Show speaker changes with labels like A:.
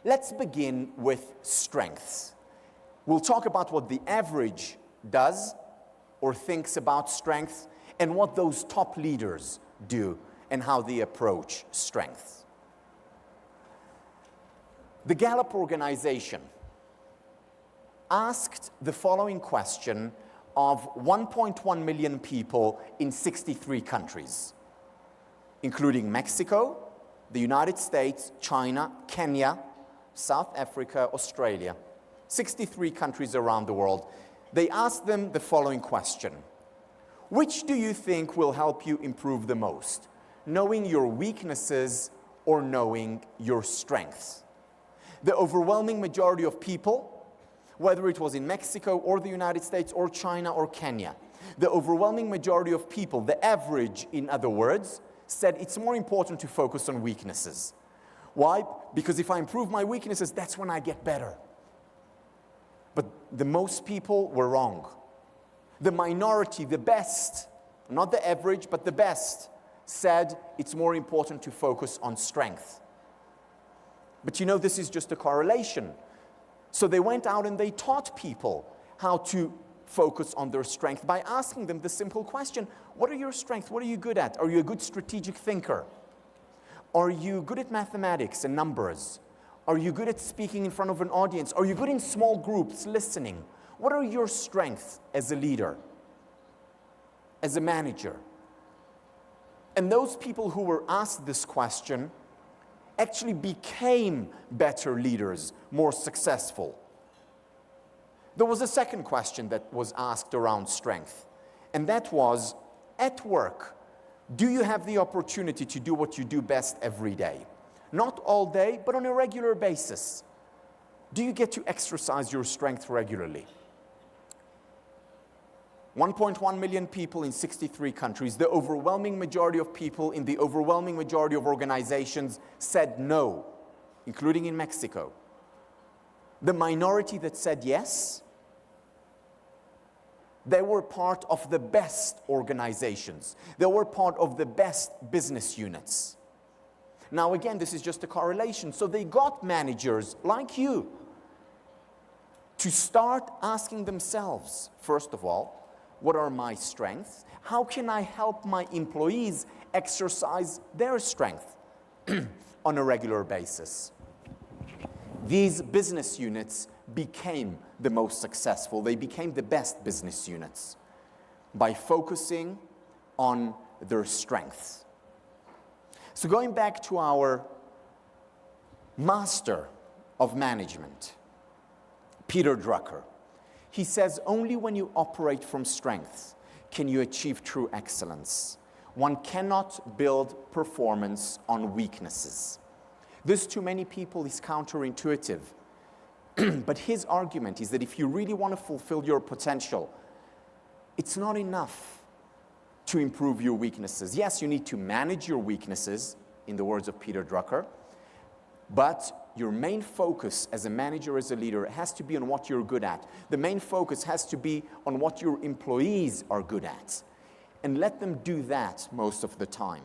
A: Let's begin with strengths. We'll talk about what the average does or thinks about strength and what those top leaders do and how they approach strength. The Gallup organization asked the following question of 1.1 million people in 63 countries, including Mexico, the United States, China, Kenya, South Africa, Australia, 63 countries around the world. They asked them the following question: which do you think will help you improve the most? Knowing your weaknesses or knowing your strengths? The overwhelming majority of people, whether it was in Mexico or the United States or China or Kenya, the overwhelming majority of people, the average, in other words, said it's more important to focus on weaknesses. Why? Because if I improve my weaknesses, that's when I get better. But the most people were wrong. The minority, the best, not the average, but the best, said it's more important to focus on strength. But you know, this is just a correlation. So they went out and they taught people how to focus on their strength by asking them the simple question: what are your strengths? What are you good at? Are you a good strategic thinker? Are you good at mathematics and numbers? Are you good at speaking in front of an audience? Are you good in small groups, listening? What are your strengths as a leader, as a manager? And those people who were asked this question actually became better leaders, more successful. There was a second question that was asked around strength, and that was, at work, do you have the opportunity to do what you do best every day? Not all day, but on a regular basis. Do you get to exercise your strength regularly? 1.1 million people in 63 countries, the overwhelming majority of people in the overwhelming majority of organizations said no, including in Mexico. The minority that said yes, they were part of the best organizations. They were part of the best business units. Now again, this is just a correlation. So they got managers like you to start asking themselves, first of all, what are my strengths? How can I help my employees exercise their strength on a regular basis? These business units became the most successful. They became the best business units by focusing on their strengths. So going back to our master of management, Peter Drucker, he says, only when you operate from strength can you achieve true excellence. One cannot build performance on weaknesses. This, to many people, is counterintuitive. But his argument is that if you really want to fulfill your potential, it's not enough to improve your weaknesses. Yes, you need to manage your weaknesses, in the words of Peter Drucker, but your main focus as a manager, as a leader, has to be on what you're good at. The main focus has to be on what your employees are good at. And let them do that most of the time.